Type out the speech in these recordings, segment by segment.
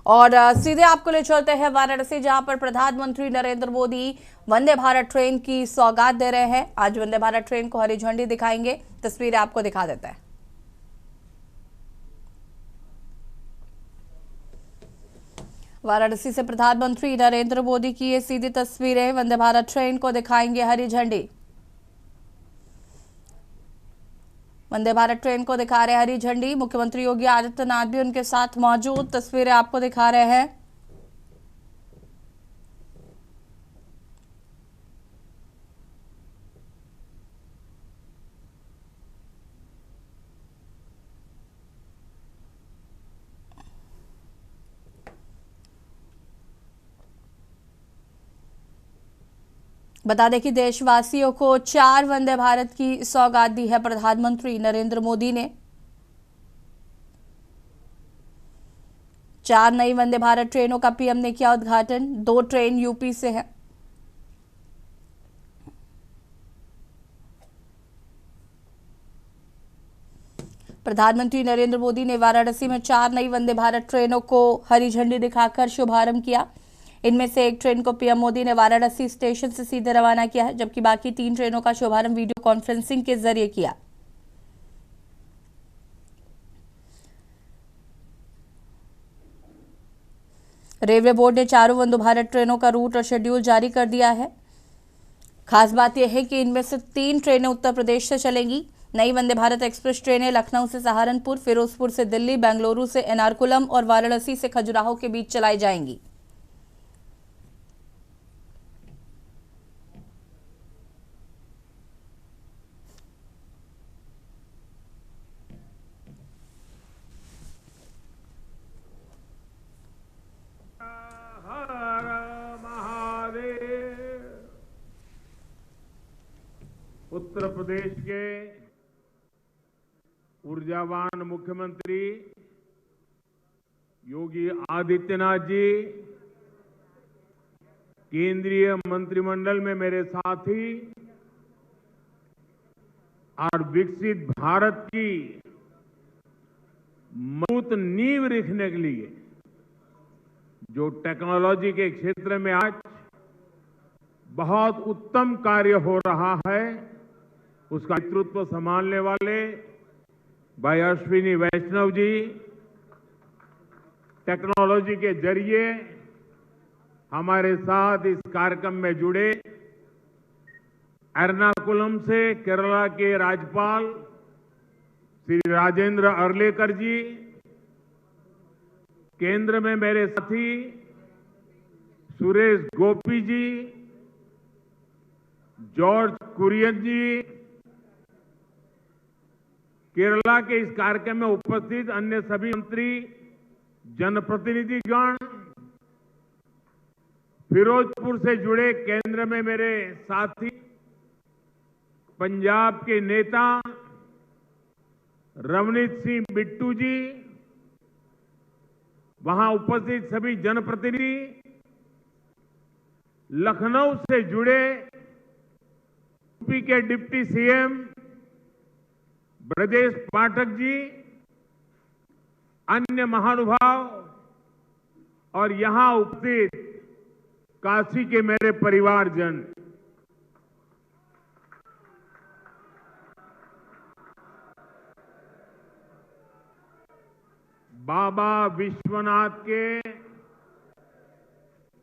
और सीधे आपको ले चलते हैं वाराणसी, जहां पर प्रधानमंत्री नरेंद्र मोदी वंदे भारत ट्रेन की सौगात दे रहे हैं। आज वंदे भारत ट्रेन को हरी झंडी दिखाएंगे। तस्वीरें आपको दिखा देते हैं। वाराणसी से प्रधानमंत्री नरेंद्र मोदी की ये सीधी तस्वीरें, वंदे भारत ट्रेन को दिखाएंगे हरी झंडी। वंदे भारत ट्रेन को दिखा रहे हरी झंडी। मुख्यमंत्री योगी आदित्यनाथ भी उनके साथ मौजूद। तस्वीरें आपको दिखा रहे हैं। बता दें कि देशवासियों को 4 वंदे भारत की सौगात दी है प्रधानमंत्री नरेंद्र मोदी ने। 4 नई वंदे भारत ट्रेनों का पीएम ने किया उद्घाटन। 2 ट्रेन यूपी से है। प्रधानमंत्री नरेंद्र मोदी ने वाराणसी में 4 नई वंदे भारत ट्रेनों को हरी झंडी दिखाकर शुभारंभ किया। इनमें से एक ट्रेन को पीएम मोदी ने वाराणसी स्टेशन से सीधे रवाना किया है, जबकि बाकी 3 ट्रेनों का शुभारंभ वीडियो कॉन्फ्रेंसिंग के जरिए किया। रेलवे बोर्ड ने 4 वंदे भारत ट्रेनों का रूट और शेड्यूल जारी कर दिया है। खास बात यह है कि इनमें से 3 ट्रेनें उत्तर प्रदेश से चलेंगी। नई वंदे भारत एक्सप्रेस ट्रेनें लखनऊ से सहारनपुर, फिरोजपुर से दिल्ली, बेंगलुरु से एर्नाकुलम और वाराणसी से खजुराहो के बीच चलाई जाएंगी। उत्तर प्रदेश के ऊर्जावान मुख्यमंत्री योगी आदित्यनाथ जी, केंद्रीय मंत्रिमंडल में मेरे साथी और विकसित भारत की मजबूत नींव रखने के लिए जो टेक्नोलॉजी के क्षेत्र में आज बहुत उत्तम कार्य हो रहा है, उसका नेतृत्व संभालने वाले भाई अश्विनी वैष्णव जी, टेक्नोलॉजी के जरिए हमारे साथ इस कार्यक्रम में जुड़े एर्नाकुलम से केरला के राज्यपाल श्री राजेंद्र अर्लेकर जी, केंद्र में मेरे साथी सुरेश गोपी जी, जॉर्ज कुरियन जी, केरला के इस कार्यक्रम में उपस्थित अन्य सभी मंत्री, जनप्रतिनिधिगण, फिरोजपुर से जुड़े केंद्र में मेरे साथी, पंजाब के नेता रवनीत सिंह बिट्टू जी, वहां उपस्थित सभी जनप्रतिनिधि, लखनऊ से जुड़े यूपी के डिप्टी सीएम ब्रजेश पाठक जी, अन्य महानुभाव और यहां उपस्थित काशी के मेरे परिवारजन, बाबा विश्वनाथ के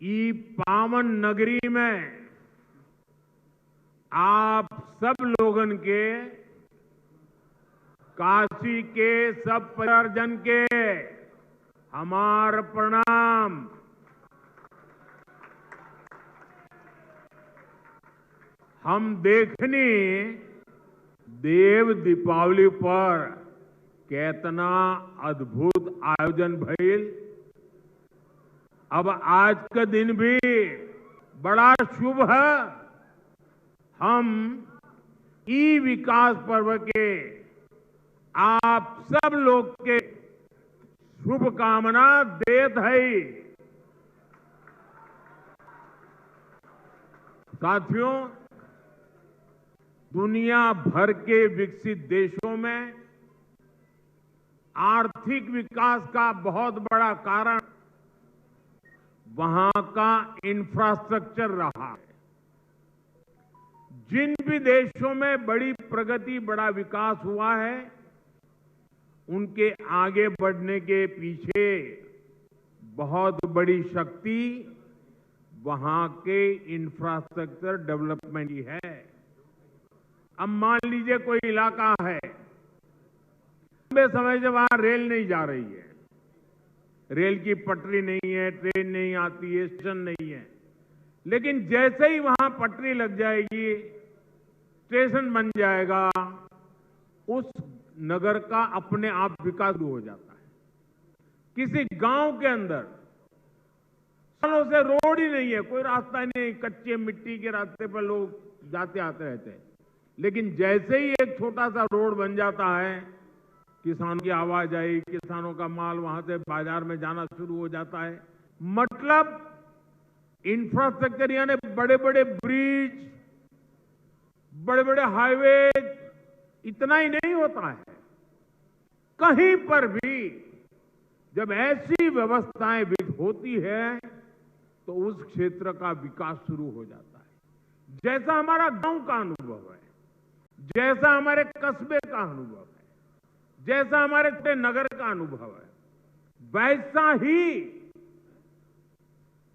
ई पावन नगरी में आप सब लोगन के, काशी के सब परिवारजन के हमार प्रणाम। हम देखनी देव दीपावली पर कितना अद्भुत आयोजन भइल। अब आज का दिन भी बड़ा शुभ है। हम ई विकास पर्व के आप सब लोग के शुभकामना देत है। साथियों, दुनिया भर के विकसित देशों में आर्थिक विकास का बहुत बड़ा कारण वहां का इंफ्रास्ट्रक्चर रहा है। जिन भी देशों में बड़ी प्रगति, बड़ा विकास हुआ है, उनके आगे बढ़ने के पीछे बहुत बड़ी शक्ति वहां के इंफ्रास्ट्रक्चर डेवलपमेंट की है। अब मान लीजिए कोई इलाका है, लंबे समय से वहां रेल नहीं जा रही है, रेल की पटरी नहीं है, ट्रेन नहीं आती है, स्टेशन नहीं है, लेकिन जैसे ही वहां पटरी लग जाएगी, स्टेशन बन जाएगा, उस नगर का अपने आप विकास हो जाता है। किसी गांव के अंदर सालों से रोड ही नहीं है, कोई रास्ता ही नहीं, कच्चे मिट्टी के रास्ते पर लोग जाते आते रहते हैं, लेकिन जैसे ही एक छोटा सा रोड बन जाता है, किसान की आवाजाही, किसानों का माल वहां से बाजार में जाना शुरू हो जाता है। मतलब इंफ्रास्ट्रक्चर यानी बड़े बड़े ब्रिज, बड़े बड़े हाईवे, इतना ही नहीं होता है। कहीं पर भी जब ऐसी व्यवस्थाएं होती है तो उस क्षेत्र का विकास शुरू हो जाता है। जैसा हमारा गांव का अनुभव है, जैसा हमारे कस्बे का अनुभव है, जैसा हमारे छोटे नगर का अनुभव है, वैसा ही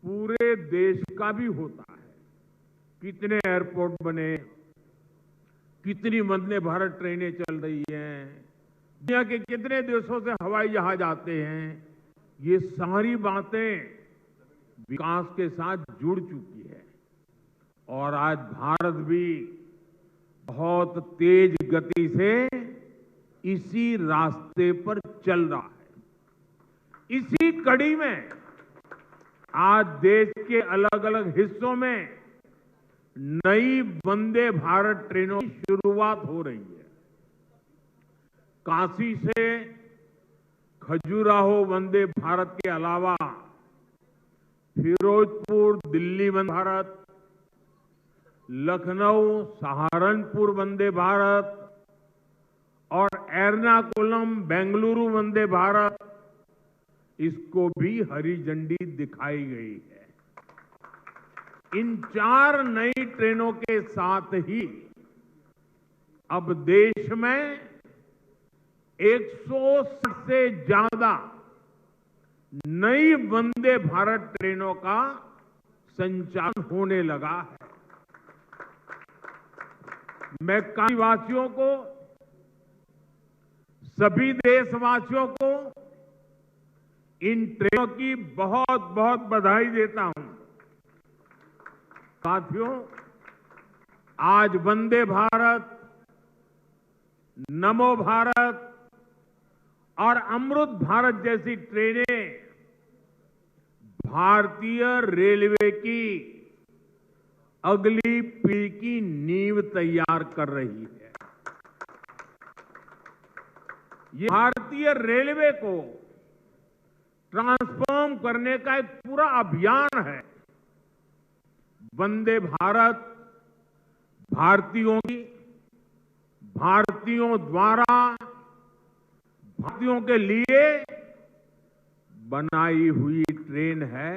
पूरे देश का भी होता है। कितने एयरपोर्ट बने, कितनी वंदे भारत ट्रेनें चल रही हैं, दुनिया के कितने देशों से हवाई जहाज आते हैं, ये सारी बातें विकास के साथ जुड़ चुकी है। और आज भारत भी बहुत तेज गति से इसी रास्ते पर चल रहा है। इसी कड़ी में आज देश के अलग अलग हिस्सों में नई वंदे भारत ट्रेनों की शुरुआत हो रही है। काशी से खजुराहो वंदे भारत के अलावा फिरोजपुर दिल्ली वंदे भारत, लखनऊ सहारनपुर वंदे भारत और एर्नाकुलम बेंगलुरु वंदे भारत, इसको भी हरी झंडी दिखाई गई है। इन 4 नई ट्रेनों के साथ ही अब देश में 160 से ज्यादा नई वंदे भारत ट्रेनों का संचालन होने लगा है। मैं काशीवासियों को, सभी देशवासियों को इन ट्रेनों की बहुत बहुत बधाई देता हूं। साथियों, आज वंदे भारत, नमो भारत और अमृत भारत जैसी ट्रेनें भारतीय रेलवे की अगली पीढ़ी की नींव तैयार कर रही है। ये भारतीय रेलवे को ट्रांसफॉर्म करने का एक पूरा अभियान है। वंदे भारत भारतीयों की, भारतीयों द्वारा, भारतीयों के लिए बनाई हुई ट्रेन है,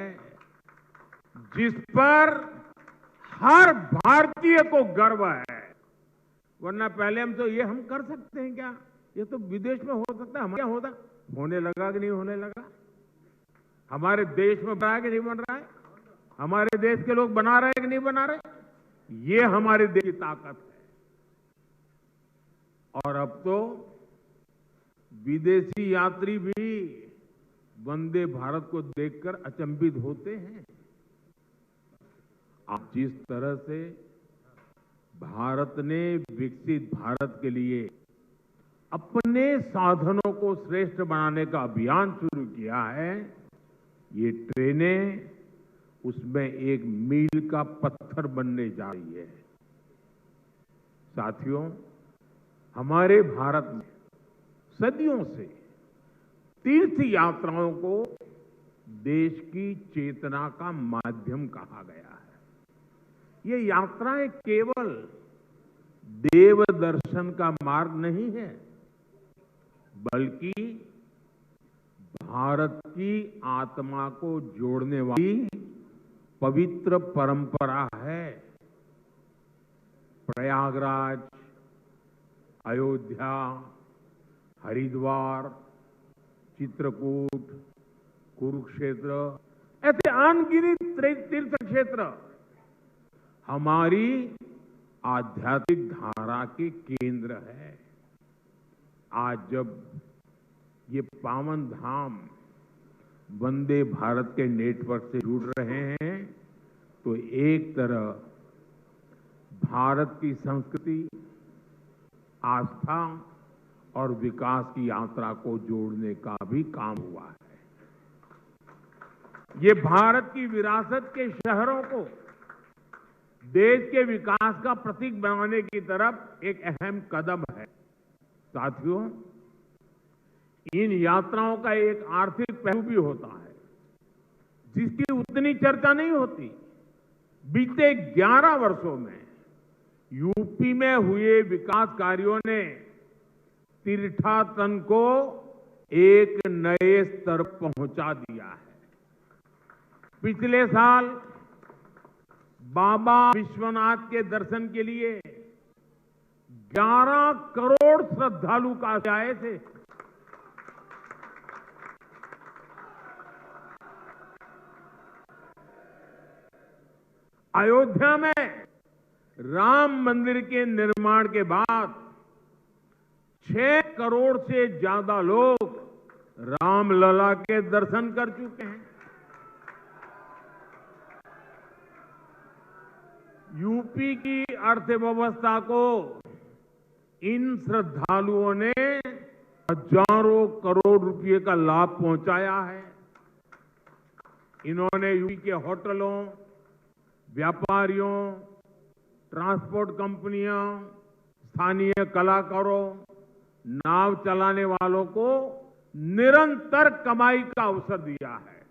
जिस पर हर भारतीय को गर्व है। वरना पहले हम तो ये हम कर सकते हैं क्या, ये तो विदेश में हो सकता है, हमारे क्या होता, होने लगा कि नहीं होने लगा, हमारे देश में बना है कि नहीं बन रहा है, हमारे देश के लोग बना रहे हैं कि नहीं बना रहे, ये हमारे देश की ताकत है। और अब तो विदेशी यात्री भी वंदे भारत को देखकर अचंभित होते हैं। अब जिस तरह से भारत ने विकसित भारत के लिए अपने साधनों को श्रेष्ठ बनाने का अभियान शुरू किया है, ये ट्रेनें उसमें एक मील का पत्थर बनने जा रही है। साथियों, हमारे भारत में सदियों से तीर्थ यात्राओं को देश की चेतना का माध्यम कहा गया है। ये यात्राएं केवल देव दर्शन का मार्ग नहीं है, बल्कि भारत की आत्मा को जोड़ने वाली पवित्र परंपरा है। प्रयागराज, अयोध्या, हरिद्वार, चित्रकूट, कुरुक्षेत्र ऐसे अनगिनत तीर्थ क्षेत्र हमारी आध्यात्मिक धारा के केंद्र है। आज जब ये पावन धाम वंदे भारत के नेटवर्क से जुड़ रहे हैं तो एक तरफ भारत की संस्कृति, आस्था और विकास की यात्रा को जोड़ने का भी काम हुआ है। ये भारत की विरासत के शहरों को देश के विकास का प्रतीक बनाने की तरफ एक अहम कदम है। साथियों, इन यात्राओं का एक आर्थिक पहलू भी होता है जिसकी उतनी चर्चा नहीं होती। बीते 11 वर्षों में यूपी में हुए विकास कार्यों ने तीर्थाटन को एक नए स्तर पहुंचा दिया है। पिछले साल बाबा विश्वनाथ के दर्शन के लिए 11 करोड़ श्रद्धालु काशी आए थे। अयोध्या में राम मंदिर के निर्माण के बाद 6 करोड़ से ज्यादा लोग रामलला के दर्शन कर चुके हैं। यूपी की अर्थव्यवस्था को इन श्रद्धालुओं ने हजारों करोड़ रुपए का लाभ पहुंचाया है। इन्होंने यूपी के होटलों, व्यापारियों, ट्रांसपोर्ट कंपनियों, स्थानीय कलाकारों, नाव चलाने वालों को निरंतर कमाई का अवसर दिया है।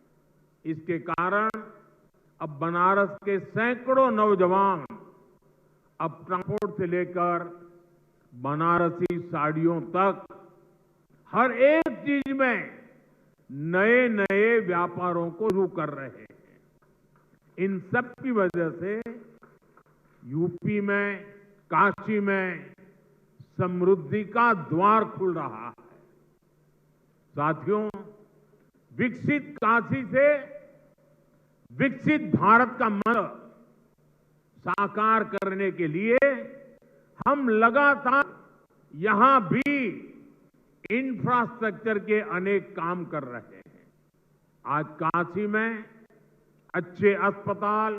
इसके कारण अब बनारस के सैकड़ों नौजवान अब ट्रांसपोर्ट से लेकर बनारसी साड़ियों तक हर एक चीज में नए नए व्यापारों को शुरू कर रहे हैं। इन सब की वजह से यूपी में, काशी में समृद्धि का द्वार खुल रहा है। साथियों, विकसित काशी से विकसित भारत का मंत्र साकार करने के लिए हम लगातार यहां भी इंफ्रास्ट्रक्चर के अनेक काम कर रहे हैं। आज काशी में अच्छे अस्पताल,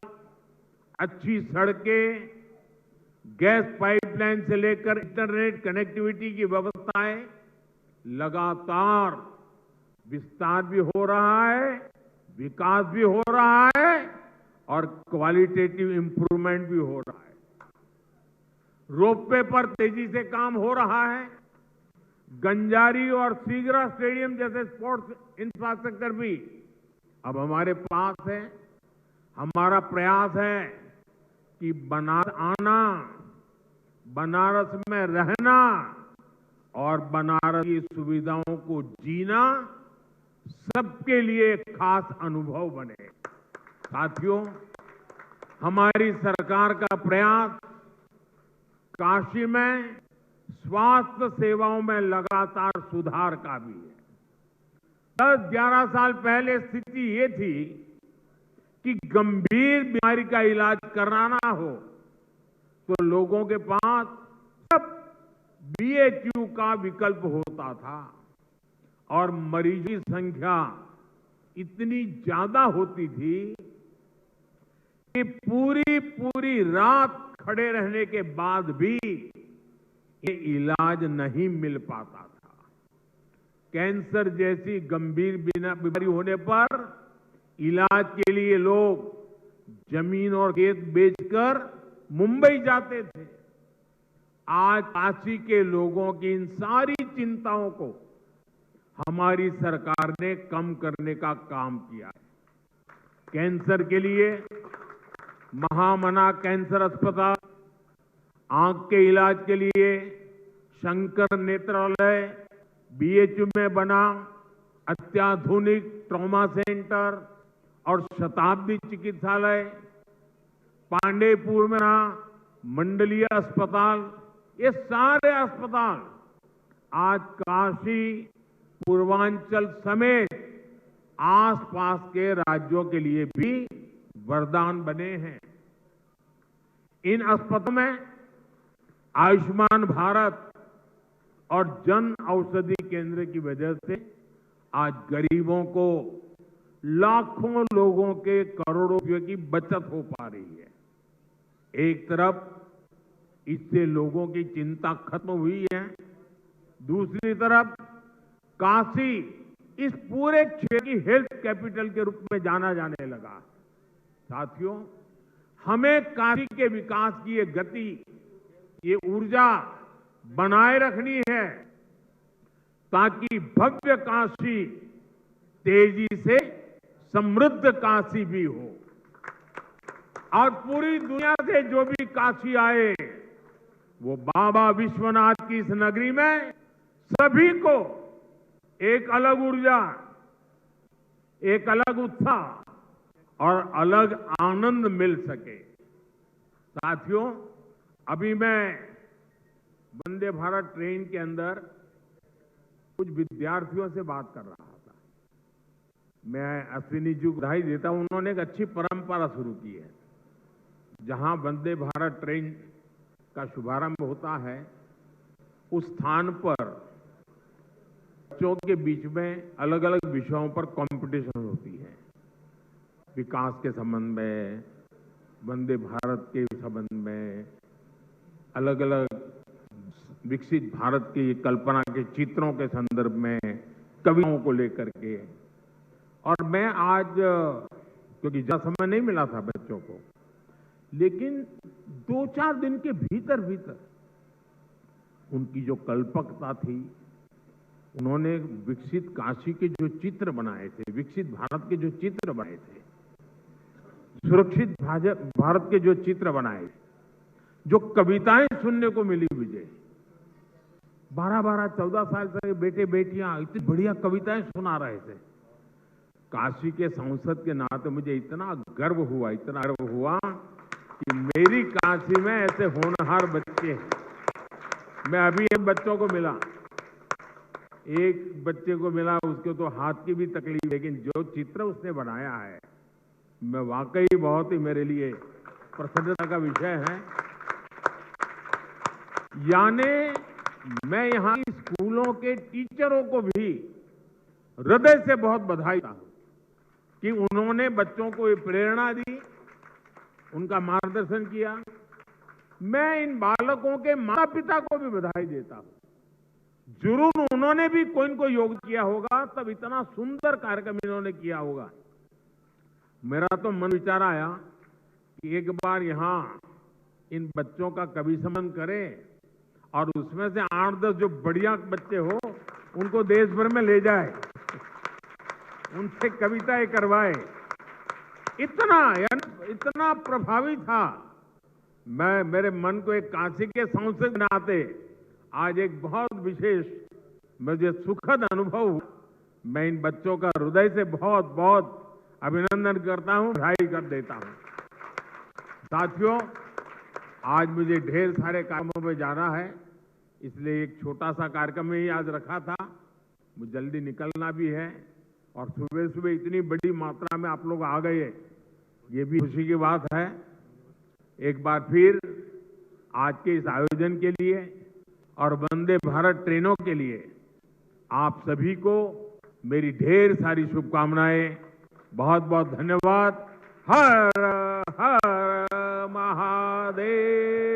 अच्छी सड़कें, गैस पाइपलाइन से लेकर इंटरनेट कनेक्टिविटी की व्यवस्थाएं लगातार विस्तार भी हो रहा है, विकास भी हो रहा है और क्वालिटेटिव इंप्रूवमेंट भी हो रहा है। रोपवे पर तेजी से काम हो रहा है। गंजारी और सीगरा स्टेडियम जैसे स्पोर्ट्स इंफ्रास्ट्रक्चर भी अब हमारे पास है। हमारा प्रयास है कि बनारस आना, बनारस में रहना और बनारस की सुविधाओं को जीना सबके लिए एक खास अनुभव बने। साथियों, हमारी सरकार का प्रयास काशी में स्वास्थ्य सेवाओं में लगातार सुधार का भी है। 10-11 साल पहले स्थिति ये थी कि गंभीर बीमारी का इलाज कराना हो तो लोगों के पास सिर्फ बीएचयू का विकल्प होता था और मरीजों की संख्या इतनी ज्यादा होती थी कि पूरी रात खड़े रहने के बाद भी ये इलाज नहीं मिल पाता था। कैंसर जैसी गंभीर बीमारी होने पर इलाज के लिए लोग जमीन और खेत बेचकर मुंबई जाते थे। आज काशी के लोगों की इन सारी चिंताओं को हमारी सरकार ने कम करने का काम किया है। कैंसर के लिए महामना कैंसर अस्पताल, आंख के इलाज के लिए शंकर नेत्रालय बीएचयू में बना, अत्याधुनिक ट्रॉमा सेंटर और शताब्दी चिकित्सालय, पांडेपुर में मंडलीय अस्पताल, ये सारे अस्पताल आज काशी, पूर्वांचल समेत आसपास के राज्यों के लिए भी वरदान बने हैं। इन अस्पतालों में आयुष्मान भारत और जन औषधि केंद्र की वजह से आज गरीबों को, लाखों लोगों के करोड़ों रुपए की बचत हो पा रही है। एक तरफ इससे लोगों की चिंता खत्म हुई है, दूसरी तरफ काशी इस पूरे क्षेत्र की हेल्थ कैपिटल के रूप में जाना जाने लगा। साथियों, हमें काशी के विकास की ये गति, ये ऊर्जा बनाए रखनी है ताकि भव्य काशी तेजी से समृद्ध काशी भी हो और पूरी दुनिया से जो भी काशी आए वो बाबा विश्वनाथ की इस नगरी में सभी को एक अलग ऊर्जा, एक अलग उत्साह और अलग आनंद मिल सके। साथियों, अभी मैं वंदे भारत ट्रेन के अंदर कुछ विद्यार्थियों से बात कर रहा था। मैं अश्विनी जी को बधाई देता हूं, उन्होंने एक अच्छी परंपरा शुरू की है। जहां वंदे भारत ट्रेन का शुभारंभ होता है, उस स्थान पर बच्चों के बीच में अलग अलग विषयों पर कंपटीशन होती है। विकास के संबंध में, वंदे भारत के संबंध में, अलग अलग विकसित भारत की कल्पना के चित्रों के संदर्भ में, कविताओं को लेकर के। और मैं आज, क्योंकि ज्यादा समय नहीं मिला था बच्चों को, लेकिन 2-4 दिन के भीतर भीतर उनकी जो कल्पकता थी, उन्होंने विकसित काशी के जो चित्र बनाए थे, विकसित भारत के जो चित्र बनाए थे, सुरक्षित भारत के जो चित्र बनाए, जो कविताएं सुनने को मिली मुझे, 12-12, 14 साल तक बेटे बेटियां इतनी बढ़िया कविताएं सुना रहे थे। काशी के सांसद के नाते मुझे इतना गर्व हुआ कि मेरी काशी में ऐसे होनहार बच्चे हैं। मैं अभी एक बच्चों को मिला, एक बच्चे को मिला, उसको तो हाथ की भी तकलीफ, लेकिन जो चित्र उसने बनाया है, मैं वाकई बहुत ही मेरे लिए प्रसन्नता का विषय है। यानी मैं यहाँ स्कूलों के टीचरों को भी हृदय से बहुत बधाई देता हूं कि उन्होंने बच्चों को ये प्रेरणा दी, उनका मार्गदर्शन किया। मैं इन बालकों के माता पिता को भी बधाई देता हूं। जरूर उन्होंने भी कोई न कोई योग किया होगा, तब इतना सुंदर कार्यक्रम इन्होंने किया होगा। मेरा तो मन विचार आया कि एक बार यहां इन बच्चों का कवि सम्मेलन करें और उसमें से 8-10 जो बढ़िया बच्चे हो उनको देश भर में ले जाए, उनसे कविताएं करवाए। इतना प्रभावी था। मेरे मन को एक काशी के सांसद बनाते आज एक बहुत विशेष, मुझे सुखद अनुभव हुआ। मैं इन बच्चों का हृदय से बहुत बहुत अभिनंदन करता हूं, बधाई कर देता हूं। साथियों, आज मुझे ढेर सारे कामों में जाना है, इसलिए एक छोटा सा कार्यक्रम ही आज रखा था। मुझे जल्दी निकलना भी है और सुबह सुबह इतनी बड़ी मात्रा में आप लोग आ गए, ये भी खुशी की बात है। एक बार फिर आज के इस आयोजन के लिए और वंदे भारत ट्रेनों के लिए आप सभी को मेरी ढेर सारी शुभकामनाएं। बहुत बहुत धन्यवाद। हर हर महादेव।